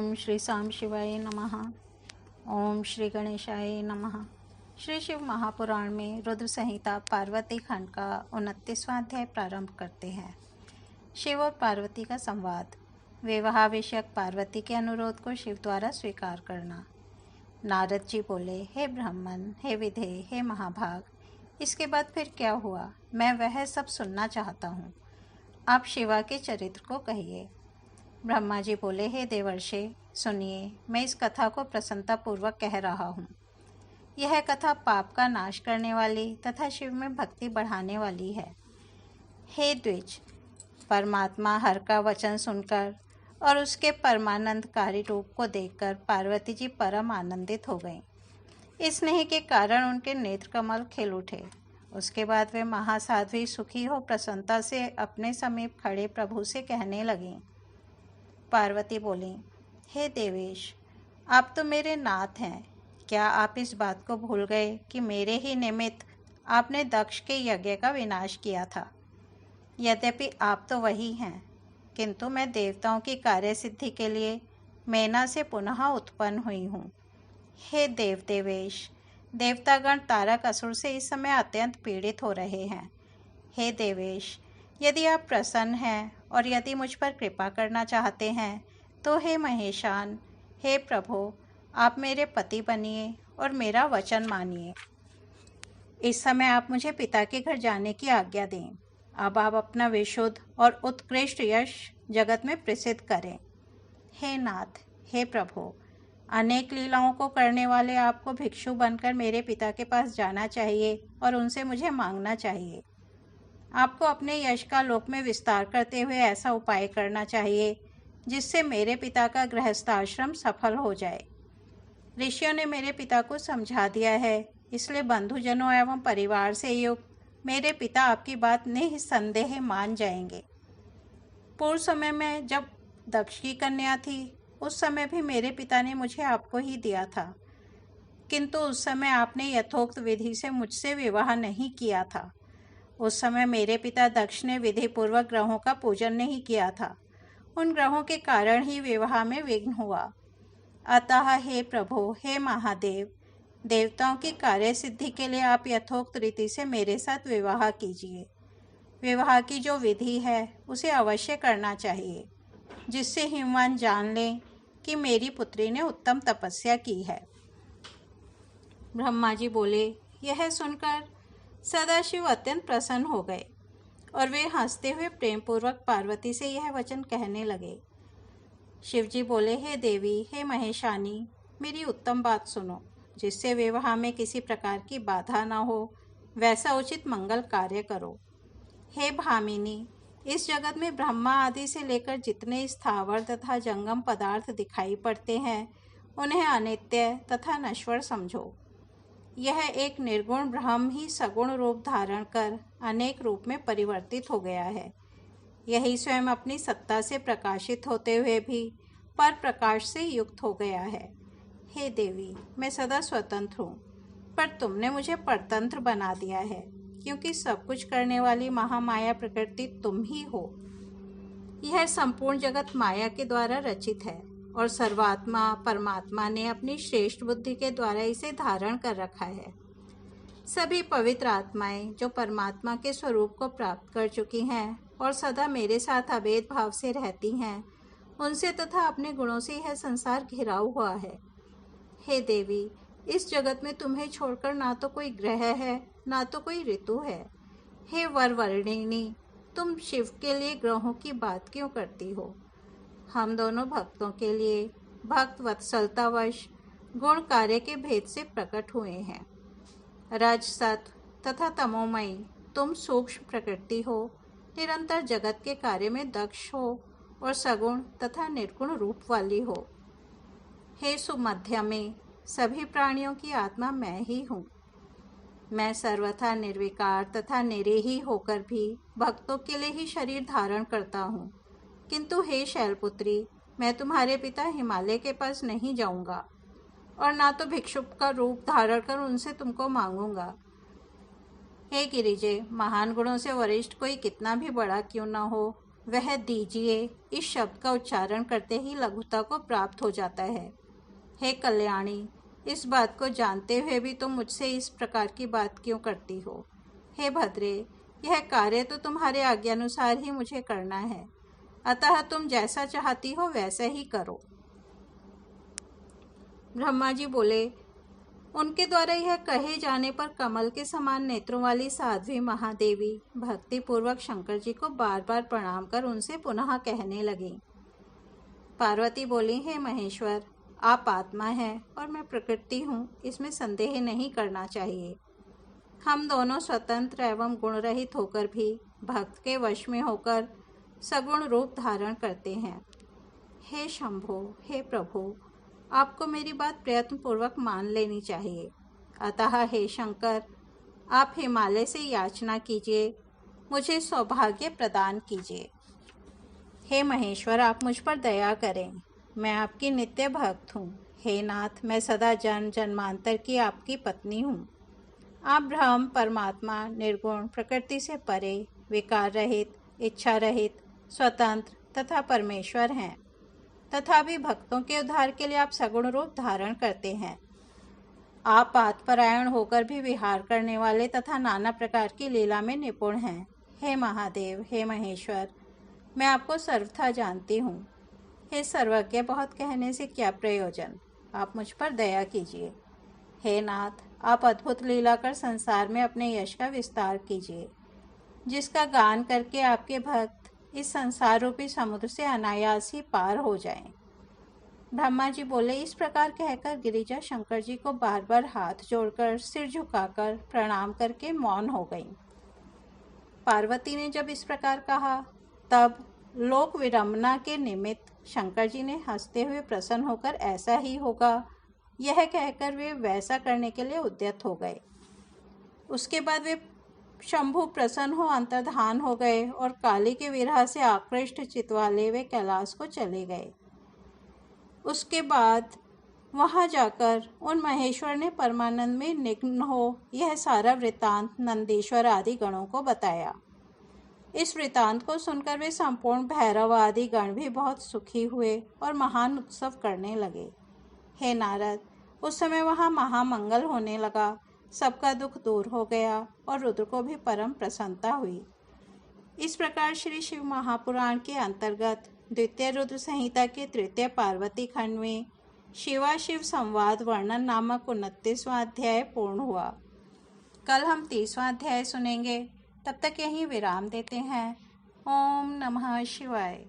ओम श्री साम शिवाय नमः। ओम श्री गणेशाय नमः। श्री शिव महापुराण में रुद्र संहिता पार्वती खंड का 29वां अध्याय प्रारंभ करते हैं। शिव और पार्वती का संवाद। विवाह विषयक पार्वती के अनुरोध को शिव द्वारा स्वीकार करना। नारद जी बोले, हे ब्राह्मण, हे विधेय, हे महाभाग, इसके बाद फिर क्या हुआ? मैं वह सब सुनना चाहता हूँ। आप शिवा के चरित्र को कहिए। ब्रह्मा जी बोले, हे देवर्षि, सुनिए, मैं इस कथा को प्रसन्नतापूर्वक कह रहा हूँ। यह कथा पाप का नाश करने वाली तथा शिव में भक्ति बढ़ाने वाली है। हे द्विज, परमात्मा हर का वचन सुनकर और उसके परमानंदकारी रूप को देखकर पार्वती जी परम आनंदित हो गईं। इस स्नेह के कारण उनके नेत्र कमल खिल उठे। उसके बाद वे महासाध्वी सुखी हो प्रसन्नता से अपने समीप खड़े प्रभु से कहने लगीं। पार्वती बोली, हे देवेश, आप तो मेरे नाथ हैं। क्या आप इस बात को भूल गए कि मेरे ही निमित्त आपने दक्ष के यज्ञ का विनाश किया था? यद्यपि आप तो वही हैं, किंतु मैं देवताओं की कार्य सिद्धि के लिए मैना से पुनः उत्पन्न हुई हूँ। हे देवेश, देवतागण तारक असुर से इस समय अत्यंत पीड़ित हो रहे हैं। हे देवेश, यदि आप प्रसन्न हैं और यदि मुझ पर कृपा करना चाहते हैं तो हे महेशान, हे प्रभु, आप मेरे पति बनिए और मेरा वचन मानिए। इस समय आप मुझे पिता के घर जाने की आज्ञा दें। अब आप अपना विशुद्ध और उत्कृष्ट यश जगत में प्रसिद्ध करें। हे नाथ, हे प्रभु, अनेक लीलाओं को करने वाले आपको भिक्षु बनकर मेरे पिता के पास जाना चाहिए और उनसे मुझे मांगना चाहिए। आपको अपने यश का लोक में विस्तार करते हुए ऐसा उपाय करना चाहिए जिससे मेरे पिता का गृहस्थाश्रम सफल हो जाए। ऋषियों ने मेरे पिता को समझा दिया है, इसलिए बंधुजनों एवं परिवार से युक्त मेरे पिता आपकी बात निसंदेह मान जाएंगे। पूर्व समय में जब दक्ष की कन्या थी, उस समय भी मेरे पिता ने मुझे आपको ही दिया था, किंतु उस समय आपने यथोक्त विधि से मुझसे विवाह नहीं किया था। उस समय मेरे पिता दक्ष ने विधि पूर्वक ग्रहों का पूजन नहीं किया था। उन ग्रहों के कारण ही विवाह में विघ्न हुआ। अतः हे प्रभु, हे महादेव, देवताओं की कार्य सिद्धि के लिए आप यथोक्त रीति से मेरे साथ विवाह कीजिए। विवाह की जो विधि है उसे अवश्य करना चाहिए, जिससे हिमवान जान लें कि मेरी पुत्री ने उत्तम तपस्या की है। ब्रह्मा जी बोले, यह सुनकर सदाशिव अत्यंत प्रसन्न हो गए और वे हंसते हुए प्रेमपूर्वक पार्वती से यह वचन कहने लगे। शिवजी बोले, हे देवी, हे महेशानी, मेरी उत्तम बात सुनो, जिससे विवाह में किसी प्रकार की बाधा न हो, वैसा उचित मंगल कार्य करो। हे भामिनी, इस जगत में ब्रह्मा आदि से लेकर जितने स्थावर तथा जंगम पदार्थ दिखाई पड़ते हैं, उन्हें अनित्य तथा नश्वर समझो। यह एक निर्गुण ब्रह्म ही सगुण रूप धारण कर अनेक रूप में परिवर्तित हो गया है। यही स्वयं अपनी सत्ता से प्रकाशित होते हुए भी पर प्रकाश से युक्त हो गया है। हे देवी, मैं सदा स्वतंत्र हूँ, पर तुमने मुझे परतंत्र बना दिया है, क्योंकि सब कुछ करने वाली महामाया प्रकृति तुम ही हो। यह संपूर्ण जगत माया के द्वारा रचित है और सर्वात्मा परमात्मा ने अपनी श्रेष्ठ बुद्धि के द्वारा इसे धारण कर रखा है। सभी पवित्र आत्माएं जो परमात्मा के स्वरूप को प्राप्त कर चुकी हैं और सदा मेरे साथ अभेद भाव से रहती हैं, उनसे तथा अपने गुणों से यह संसार घिरा हुआ है। हे देवी, इस जगत में तुम्हें छोड़कर ना तो कोई ग्रह है, ना तो कोई ऋतु है। हे वरवर्णिनी, तुम शिव के लिए ग्रहों की बात क्यों करती हो? हम दोनों भक्तों के लिए भक्त वत्सलतावश गुण कार्य के भेद से प्रकट हुए हैं। रज सत्व तथा तमोमयी तुम सूक्ष्म प्रकृति हो, निरंतर जगत के कार्य में दक्ष हो और सगुण तथा निर्गुण रूप वाली हो। हे सुमध्य में, सभी प्राणियों की आत्मा मैं ही हूँ। मैं सर्वथा निर्विकार तथा निरीही होकर भी भक्तों के लिए ही शरीर धारण करता हूँ। किंतु हे शैलपुत्री, मैं तुम्हारे पिता हिमालय के पास नहीं जाऊंगा और ना तो भिक्षुक का रूप धारण कर उनसे तुमको मांगूंगा। हे गिरिजे, महान गुणों से वरिष्ठ कोई कितना भी बड़ा क्यों न हो, वह दीजिए इस शब्द का उच्चारण करते ही लघुता को प्राप्त हो जाता है। हे कल्याणी, इस बात को जानते हुए भी तुम मुझसे इस प्रकार की बात क्यों करती हो? हे भद्रे, यह कार्य तो तुम्हारे आज्ञानुसार ही मुझे करना है, अतः तुम जैसा चाहती हो वैसा ही करो। ब्रह्मा जी बोले, उनके द्वारा यह कहे जाने पर कमल के समान नेत्रों वाली साध्वी महादेवी भक्ति पूर्वक शंकर जी को बार बार प्रणाम कर उनसे पुनः कहने लगी। पार्वती बोली, हे महेश्वर, आप आत्मा हैं और मैं प्रकृति हूँ, इसमें संदेह नहीं करना चाहिए। हम दोनों स्वतंत्र एवं गुण रहित होकर भी भक्त के वश में होकर सगुण रूप धारण करते हैं। हे शंभो, हे प्रभु, आपको मेरी बात प्रयत्न पूर्वक मान लेनी चाहिए। अतः हे शंकर, आप हिमालय से याचना कीजिए, मुझे सौभाग्य प्रदान कीजिए। हे महेश्वर, आप मुझ पर दया करें, मैं आपकी नित्य भक्त हूँ। हे नाथ, मैं सदा जन्म जन्मांतर की आपकी पत्नी हूँ। आप ब्रह्म, परमात्मा, निर्गुण, प्रकृति से परे, विकार रहित, इच्छा रहित, स्वतंत्र तथा परमेश्वर हैं। तथापि भक्तों के उद्धार के लिए आप सगुण रूप धारण करते हैं। आप आत्मपरायण होकर भी विहार करने वाले तथा नाना प्रकार की लीला में निपुण हैं। हे महादेव, हे महेश्वर, मैं आपको सर्वथा जानती हूँ। हे सर्वज्ञ, बहुत कहने से क्या प्रयोजन, आप मुझ पर दया कीजिए। हे नाथ, आप अद्भुत लीला कर संसार में अपने यश का विस्तार कीजिए, जिसका गान करके आपके भक्त इस संसार रूपी समुद्र से अनायास ही पार हो जाएं। ब्रह्मा जी बोले, इस प्रकार कहकर गिरिजा शंकर जी को बार बार हाथ जोड़कर सिर झुकाकर प्रणाम करके मौन हो गई। पार्वती ने जब इस प्रकार कहा, तब लोक विडंबना के निमित्त शंकर जी ने हंसते हुए प्रसन्न होकर ऐसा ही होगा यह कहकर वे वैसा करने के लिए उद्यत हो गए। उसके बाद वे शंभु प्रसन्न हो अंतर्धान हो गए और काली के विरह से आकृष्ट चित्त वाले वे कैलाश को चले गए। उसके बाद वहां जाकर उन महेश्वर ने परमानंद में निग्न हो यह सारा वृतांत नंदीश्वर आदि गणों को बताया। इस वृतांत को सुनकर वे संपूर्ण भैरव आदि गण भी बहुत सुखी हुए और महान उत्सव करने लगे। हे नारद, उस समय वहां महामंगल होने लगा, सबका दुख दूर हो गया और रुद्र को भी परम प्रसन्नता हुई। इस प्रकार श्री शिव महापुराण के अंतर्गत द्वितीय रुद्र संहिता के तृतीय पार्वती खंड में शिवाशिव संवाद वर्णन नामक 29वां अध्याय पूर्ण हुआ। कल हम 30वां अध्याय सुनेंगे। तब तक यहीं विराम देते हैं। ओम नमः शिवाय।